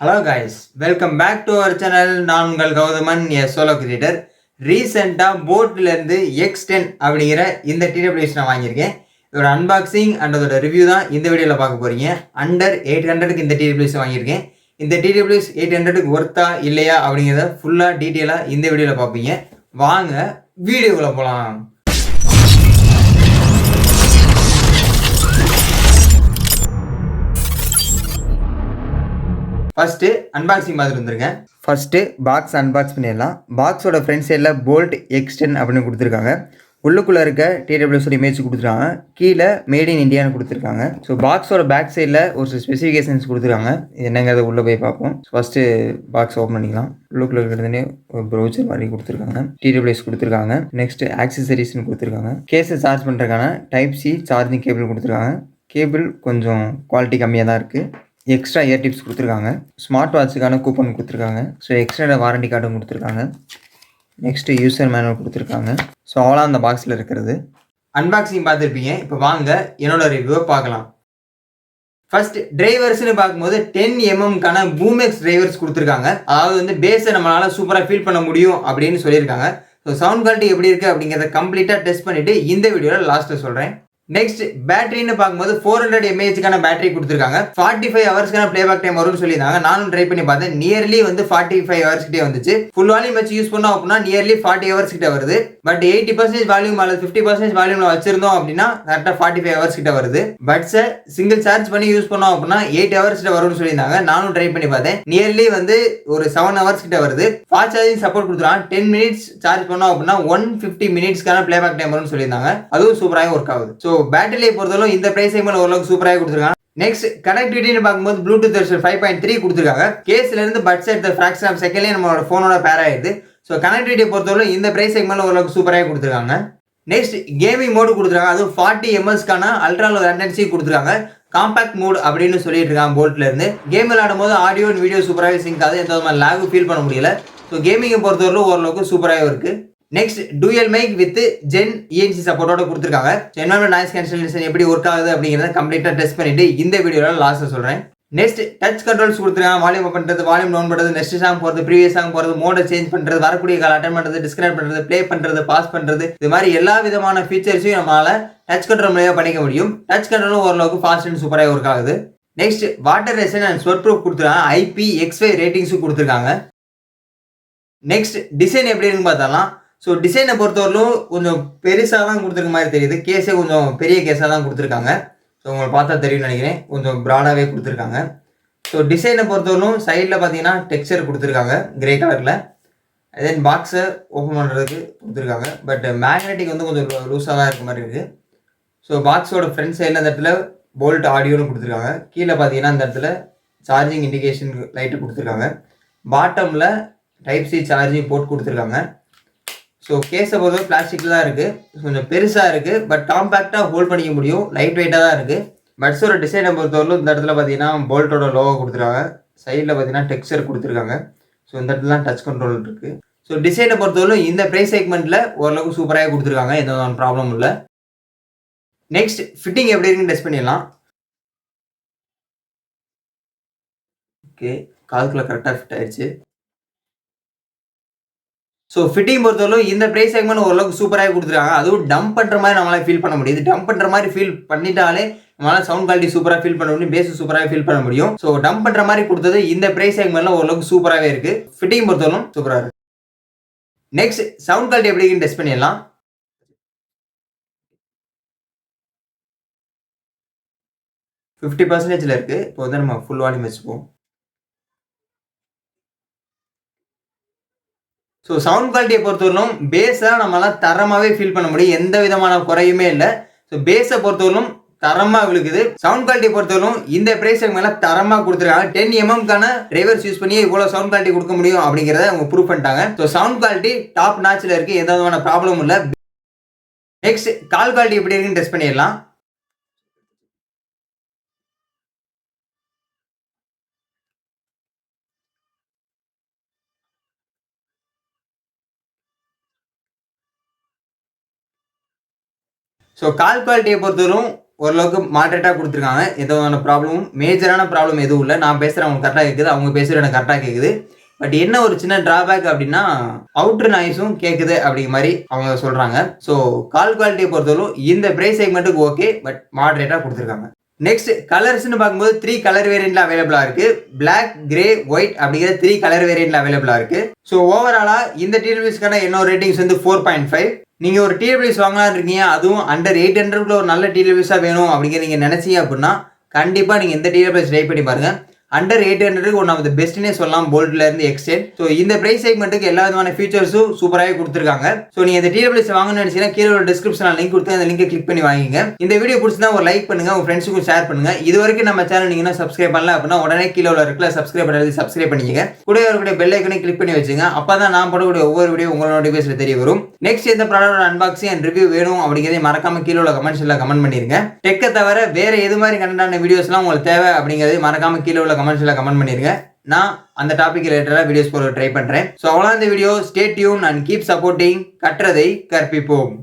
Hello guys, welcome back to our channel. நான் உங்கள் Gowthaman, solo creator. ரீசெண்டாக போட்லேருந்து X10 அப்படிங்கிற இந்த டிடபிள்யூஎஸ் நான் வாங்கியிருக்கேன். இதோட அன்பாக்சிங் அண்ட் அதோட ரிவ்யூ தான் இந்த வீடியோவில் பார்க்க போகிறீங்க. அண்டர் 800க்கு இந்த டிடபிள்யூஎஸ் வாங்கியிருக்கேன். இந்த டிடபிள்யூஎஸ் 800க்கு ஒர்த்தா இல்லையா அப்படிங்கிறத ஃபுல்லாக டீட்டெயிலாக இந்த வீடியோவில் பார்ப்பீங்க. வாங்க வீடியோக்குள்ளே போகலாம். ஃபர்ஸ்ட் அன்பாக்சிங் மாதிரி வந்துருங்க. ஃபர்ஸ்ட் பாக்ஸ் அன்பாக்ஸ் பண்ணிடலாம். பாக்ஸோட ஃப்ரண்ட் சைடில் போல்ட் X10 அப்படின்னு கொடுத்துருக்காங்க. உள்ளுக்குள்ளே இருக்க டிடபிள்யூஎஸோட இமேஜ் கொடுத்துருக்காங்க. கீழே மேட் இன் இந்தியான்னு கொடுத்துருக்காங்க. ஸோ பாக்ஸோட பேக் சைடில் ஒரு சில ஸ்பெசிஃபிகேஷன்ஸ் கொடுத்துருக்காங்க. இது என்னங்கிறத உள்ளே போய் பார்ப்போம். ஃபர்ஸ்ட்டு பாக்ஸ் ஓப்பன் பண்ணிக்கலாம். உள்ளுக்குள்ளே இருக்கிறதுனே ஒரு ப்ரௌசர் மாதிரி கொடுத்துருக்காங்க. டிடபிள்யூஎஸ் கொடுத்துருக்காங்க. நெக்ஸ்ட் ஆக்சசரிஸ்ன்னு கொடுத்துருக்காங்க. கேஸை சார்ஜ் பண்ணுறதுக்கான டைப் சி சார்ஜிங் கேபிள் கொடுத்துருக்காங்க. கேபிள் கொஞ்சம் குவாலிட்டி கம்மியாக தான் இருக்குது. எக்ஸ்ட்ரா இயர் டிப்ஸ் கொடுத்துருக்காங்க. ஸ்மார்ட் வாட்சுக்கான கூப்பன் கொடுத்துருக்காங்க. ஸோ எக்ஸ்ட்ரா வாரண்டி கார்டும் கொடுத்துருக்காங்க. நெக்ஸ்ட்டு யூசர் மேனுவல் கொடுத்துருக்காங்க. ஸோ அவ்வளோ அந்த பாக்ஸில் இருக்கிறது. அன்பாக்சிங் பார்த்துருப்பீங்க. இப்போ வாங்க என்னோட ரிவ்யூவை பார்க்கலாம். ஃபர்ஸ்ட் டிரைவர்ஸ்னு பார்க்கும்போது 10mm பூமெக்ஸ் டிரைவர்ஸ் கொடுத்துருக்காங்க. அதாவது வந்து பேஸை நம்மளால் சூப்பராக ஃபீல் பண்ண முடியும் அப்படின்னு சொல்லியிருக்காங்க. ஸோ சவுண்ட் குவாலிட்டி எப்படி இருக்குது அப்படிங்கிறத கம்ப்ளீட்டாக டெஸ்ட் பண்ணிவிட்டு இந்த வீடியோவில் லாஸ்ட்டில் சொல்கிறேன். நெக்ஸ்ட் பேட்டரின்னு பார்க்கும்போது 400 mAh பேட்டரி கொடுத்துருக்காங்க. 45 ஹவர்ஸ்க்கான பிளேபேக் டைம் வரும்னு சொல்லியிருந்தாங்க. நானும் ட்ரை பண்ணி பார்த்தேன். நியர்லி வந்து 45 ஹவர்ஸ் கிட்டே வந்துச்சு. ஃபுல் வால்யூம் வச்சு யூஸ் பண்ணோம் அப்படின்னா நியர்லி 40 ஹவர்ஸ் கிட்ட வருது. பட் 80% வால்யூம் அல்லது 50% வால்யூம்ல வச்சிருந்தோம் அப்படின்னா கரெக்டாக 45 ஹவர்ஸ் கிட்ட வருது. பட்ஸை சிங்கிள் சார்ஜ் பண்ணி யூஸ் பண்ணோம் அப்படின்னா 8 ஹவர்ஸ் கிட்ட வரும்னு சொல்லியிருந்தாங்க. நானும் ட்ரை பண்ணி பார்த்தேன். நியர்லி வந்து ஒரு 7 ஹவர்ஸ் கிட்ட வருது. ஃபாஸ்ட் சார்ஜிங் சப்போர்ட் கொடுத்துருவாங்க. 10 மினிட்ஸ் சார்ஜ் பண்ணோம் அப்படின்னா 150 மினிட்ஸ்க்கான பிளேபேக் டைம் வரும்னு சொல்லியிருந்தாங்க. அதுவும் சூப்பராக ஒர்க் ஆகுது. ஸோ பேட்டரியை பொறுத்தவரை இந்த பிரைஸ் செக்மெண்ட் ஓரளவுக்கு சூப்பராக கொடுத்துருக்காங்க. நெக்ஸ்ட் கனெக்டிவிட்டின்னு பார்க்கும்போது ப்ளூடூத் வெர்ஷன் 5.3 கொடுத்துருக்காங்க. கேஸ்ல இருந்து பட்ஸ் எடுத்த ஃபிராக்ஷன் ஆஃப் செகண்ட்லேயே நம்மளோட ஃபோனோட பேர் ஆயிடுது. ஸோ கனெக்டிவிட்டியை பொறுத்தவரை இந்த பிரைஸ் செக்மெண்ட் ஓரளவுக்கு சூப்பராக கொடுத்துருக்காங்க. நெக்ஸ்ட் கேமிங் மோடு கொடுத்துருக்காங்க. அதுவும் 40 mAh அல்ட்ரா லோ லேட்டன்சி கொடுத்துருக்காங்க. காம்பாக்ட் மோட் அப்படின்னு சொல்லிட்டு இருக்காங்க போல்ட்ல இருந்து. கேம் விளையாடும் போது ஆடியோ அண்ட் வீடியோ சூப்பராகவே சிங்க் ஆகுது. எந்த விதமான லேக் ஃபீல் பண்ண முடியல. ஸோ கேமிங்கை பொறுத்தவரை ஓரளவுக்கு சூப்பராகவே இருக்கு. Next dual mic with gen ENC சப்போர்ட்டோட கொடுத்துருக்காங்க. என்வரான்மெண்ட் நாய்ஸ் கேன்சலேஷன் எப்படி ஒர்க் ஆகுது அப்படிங்கிறத கம்ப்ளீட்டாக டெஸ்ட் பண்ணிட்டு இந்த வீடியோவில் லாஸ்ட்டில் சொல்கிறேன். நெக்ஸ்ட் டச் கண்ட்ரோல்ஸ் கொடுத்துருக்காங்க. வால்யூம் அப் பண்ணுறது, வால்யூம் டவுன் பண்ணுறது, நெக்ஸ்ட் சாங் போகிறது, ப்ரீவியஸ் சாங் போகிறது, மோடை சேஞ்ச் பண்ணுறது, வரக்கூடிய கால் அட்டன் பண்ணுறது, டிஸ்கனெக்ட் பண்ணுறது, ப்ளே பண்ணுறது, பாஸ் பண்ணுறது, இது மாதிரி எல்லா விதமான ஃபீச்சர்ஸையும் நம்மளால் டச் கண்ட்ரோல் மூலியமாக பண்ணிக்க முடியும். டச் கண்ட்ரோலும் ஓரளவுக்கு ஃபாஸ்ட் அண்ட் சூப்பராக ஒர்க் ஆகுது. Next water resistant and sweat proof கொடுத்துருக்காங்க. IPX5 ரேட்டிங்ஸும் கொடுத்துருக்காங்க. நெக்ஸ்ட் டிசைன் எப்படி இருக்குன்னு பார்த்தாலாம். ஸோ டிசைனை பொறுத்தவரையிலும் கொஞ்சம் பெருசாக தான் கொடுத்துருக்க மாதிரி தெரியுது. கேஸே கொஞ்சம் பெரிய கேஸாக தான் கொடுத்துருக்காங்க. ஸோ உங்களுக்கு பார்த்தா தெரியும்னு நினைக்கிறேன். கொஞ்சம் ப்ராடாகவே கொடுத்துருக்காங்க. ஸோ டிசைனை பொறுத்தவரையிலும் சைடில் பார்த்தீங்கன்னா டெக்ஸ்சர் கொடுத்துருக்காங்க கிரே கலரில். தென் பாக்ஸை ஓப்பன் பண்ணுறதுக்கு கொடுத்துருக்காங்க. பட் மேக்னெட்டிக் வந்து கொஞ்சம் லூஸாக தான் இருக்க மாதிரி இருக்குது. ஸோ பாக்ஸோட ஃப்ரண்ட் சைடில் அந்த இடத்துல போல்ட் ஆடியோன்னு கொடுத்துருக்காங்க. கீழே பார்த்தீங்கன்னா அந்த இடத்துல சார்ஜிங் இண்டிகேஷன் லைட்டு கொடுத்துருக்காங்க. பாட்டமில் டைப் சி சார்ஜிங் போர்ட் கொடுத்துருக்காங்க. ஸோ கேஸை பொறுத்தவரை பிளாஸ்டிக்கில் தான் இருக்குது. கொஞ்சம் பெருசாக இருக்குது. பட் காம்பேக்டாக ஹோல்ட் பண்ணிக்க முடியும். லைட் வெயிட்டாக தான் இருக்குது. பட்ஸோட டிசைனை பொறுத்தவரைக்கும் இந்த இடத்துல பார்த்தீங்கன்னா போல்ட்டோட லோகோ கொடுத்துருக்காங்க. சைடில் பார்த்தீங்கன்னா டெக்ஸ்சர் கொடுத்துருக்காங்க. ஸோ இந்த இடத்துல தான் டச் கண்ட்ரோல் இருக்குது. ஸோ டிசைனை பொறுத்தவரைக்கும் இந்த ப்ரைஸ் செக்மெண்ட்டில் ஓரளவுக்கு சூப்பராக கொடுத்துருக்காங்க. எந்த ஒரு ப்ராப்ளம் இல்லை. நெக்ஸ்ட் ஃபிட்டிங் எப்படி இருக்குன்னு டெஸ்ட் பண்ணிடலாம். ஓகே, காதுக்குள்ளே கரெக்டாக ஃபிட் ஆயிடுச்சு. ஸோ ஃபிட்டிங் பொறுத்தவரை இந்த ப்ரைஸ் செக்மெண்ட் ஓரளவுக்கு சூப்பராக கொடுத்துருக்காங்க. அதுவும் டம்ப் பண்ணுற மாதிரி நம்மளால் ஃபீல் பண்ண முடியுது. டம்ப் பண்ணுற மாதிரி ஃபீல் பண்ணிட்டாலே நம்மளால் சவுண்ட் குவாலிட்டி சூப்பராக ஃபீல் பண்ண முடியும். பேஸ் சூப்பராக ஃபீல் பண்ண முடியும். ஸோ டம்ப் பண்ணுற மாதிரி கொடுத்தது இந்த ப்ரைஸ் செக்மெண்ட்ல ஓரளவுக்கு சூப்பராகவே இருக்குது. ஃபிட்டிங் பொறுத்தவரைக்கும் சூப்பராக இருக்குது. நெக்ஸ்ட் சவுண்ட் குவாலிட்டி எப்படி இருக்குன்னு டெஸ்ட் பண்ணிடலாம். ஃபிஃப்டி பர்சன்டேஜில் இருக்குது. இப்போ வந்து நம்ம ஃபுல் வால்யூம் வச்சுப்போம். ஸோ சவுண்ட் குவாலிட்டியை பொறுத்தவரைக்கும் பேஸாக நம்மளால் தரமாகவே ஃபீல் பண்ண முடியும். எந்த விதமான குறையுமே இல்லை. ஸோ பேஸை பொறுத்தவரைக்கும் தரமாக விழுக்குது. சவுண்ட் குவாலிட்டியை பொறுத்தவரைக்கும் இந்த பிரைஸ் மேலே தரமாக கொடுத்துருக்காங்க. 10mm டிரைவர்ஸ் யூஸ் பண்ணி இவ்வளோ சவுண்ட் குவாலிட்டி கொடுக்க முடியும் அப்படிங்கிறத அவங்க ப்ரூவ் பண்ணிட்டாங்க. ஸோ சவுண்ட் குவாலிட்டி டாப் நாச்சில் இருக்குது. எந்த விதமான ப்ராப்ளமும் இல்லை. நெக்ஸ்ட் கால் குவாலிட்டி எப்படி இருக்குன்னு டெஸ்ட் பண்ணிடலாம். ஸோ கால் குவாலிட்டியை பொறுத்தவரைக்கும் ஓரளவுக்கு மாடரேட்டாக கொடுத்துருக்காங்க. எந்த விதமான ப்ராப்ளமும் மேஜரான ப்ராப்ளம் எதுவும் இல்லை. நான் பேசுகிறேன் அவங்க கரெக்டாக கேட்குது, அவங்க பேசுகிற எனக்கு கரெக்டாக கேட்குது. பட் என்ன ஒரு சின்ன டிராபேக் அப்படின்னா அவுட்டர் நாய்ஸும் கேட்குது அப்படிங்கிற மாதிரி அவங்க சொல்கிறாங்க. ஸோ கால் குவாலிட்டியை பொறுத்தவரைக்கும் இந்த ப்ரைஸ் செக்மெண்ட்டுக்கு ஓகே, பட் மாடரேட்டாக கொடுத்துருக்காங்க. நெக்ஸ்ட் கலர்ஸ்னு பார்க்கும்போது 3 கலர் வேரியண்ட்ல அவைலபிளாக இருக்கு. பிளாக், கிரே, ஒயிட் அப்படிங்கிற 3 கலர் வேரியண்ட்ல அவைலபிளாக இருக்கு. ஸோ ஓவராலாக இந்த டிடபிள்யூஸ்க்கான என்னோட ரேட்டிங்ஸ் வந்து 4.5. நீங்கள் ஒரு டிடபிள்யூஸ் வாங்கலான்னு இருக்கீங்க, அதுவும் அண்டர் 800 ஒரு நல்ல டிடபிள்யூஸாக வேணும் அப்படிங்கிற நீங்கள் நினச்சிங்க அப்படின்னா கண்டிப்பாக நீங்கள் இந்த டிடபிள்யூஸ் ட்ரை பண்ணி பாருங்கள். அண்டர் 800 ஒன் ஆஃப் த பெஸ்ட்னே சொல்லலாம் போல்ட்ல இருந்து எக்ஸ்டென்ட். ஸோ இந்த பிரைஸ் செக்மெண்ட்டுக்கு எல்லா விதமான ஃபீச்சர்ஸும் சூப்பராகவே கொடுத்துருக்காங்க. ஸோ நீங்கள் இந்த டிடபிள்யூஸ் வாங்கணும்னு நினைச்சீங்கன்னா கீழே ஒரு டிஸ்கிரிப்ஷனில் லிங்க் கொடுத்து அந்த லிங்கை கிளிக் பண்ணி வாங்கிங்க. இந்த வீடியோ பிடிச்சிருந்தா ஒரு லைக் பண்ணுங்க, உங்க ஃப்ரெண்ட்ஸுக்கும் ஷேர் பண்ணுங்க. இது வரைக்கும் நம்ம சேனல் நீங்க சப்ஸ்கிரைப் பண்ணல அப்படின்னா உடனே கீழே உள்ள இருக்குல்ல சப்ஸ்கிரைப் பண்ணி சப்ஸ்கிரைப் பண்ணிக்கங்க. கூட வரக்கூடிய பெல் ஐக்கனை கிளிக் பண்ணி வச்சுங்க. அப்பதான் நான் போடக்கூடிய ஒவ்வொரு வீடியோ உங்களோட நோட்டிஃபிகேஷன்ல தெரிய வரும். நெக்ஸ்ட் இந்த ப்ராடக்டோட அன்பாக்சிங் அண்ட் ரிவ்யூ வேணும் அப்படிங்கிறத மறக்காம கீழே உள்ள கமெண்ட்ஸ்ல கமெண்ட் பண்ணிருங்க. டெக்கை தவிர வேற எது மாதிரி கண்டான வீடியோஸ்லாம் உங்களுக்கு தேவை அப்படிங்கிறது மறக்காம கீழே உள்ள கமெண்ட்ஸ்ல கமெண்ட் பண்ணிருங்க. நான் அந்த டாபிக் ரிலேட்டடா வீடியோஸ் போட ட்ரை பண்றேன். ஸோ அவ்வளோ இந்த video. Stay tune and keep supporting. கற்றதை கற்பிப்போம்.